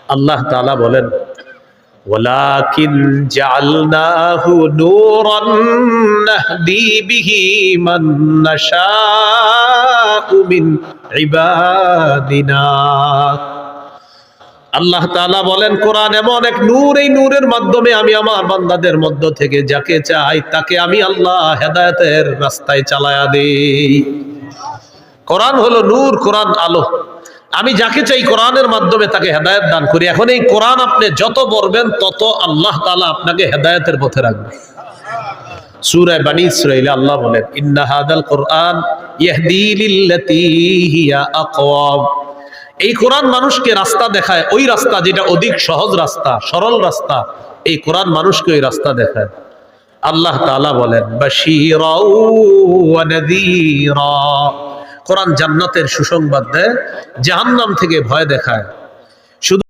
আল্লাহ তাআলা বলেন, ওয়ালাকিন জাআলনাহু নূরান নাহদি বিহি মান নাশাউ মিন ইবাদিনা। আল্লাহ তাআলা বলেন, কোরআন এমন এক নূর, এই নূরের মাধ্যমে আমি আমার বান্দাদের মধ্য থেকে যাকে চাই তাকে আমি আল্লাহ হেদায়েতের রাস্তায় চালায়া দেই। কোরআন হলো নূর, কোরআন আলো। আমি যাকে চাই কোরআনের মাধ্যমে তাকে হেদায়েত দান করি। এখন এই কোরআন আপনি যত পড়বেন তত আল্লাহ তাআলা আপনাকে হেদায়েতের পথে রাখবে। সূরা বনী ইসরাঈলে আল্লাহ বলেন, ইন্না হাদাল কুরআন ইয়াহদি লিল্লাতী হিয়া আকওয়াম। এই কোরআন মানুষকে রাস্তা দেখায়, ওই রাস্তা যেটা অধিক সহজ রাস্তা, সরল রাস্তা। এই কোরআন মানুষকে ওই রাস্তা দেখায়। আল্লাহ তাআলা বলেন, বাশীরাও ওয়া নাযীরা। কোরআন জান্নাতের সুসংবাদ দেয়, জাহান্নাম থেকে ভয় দেখায়। শুধু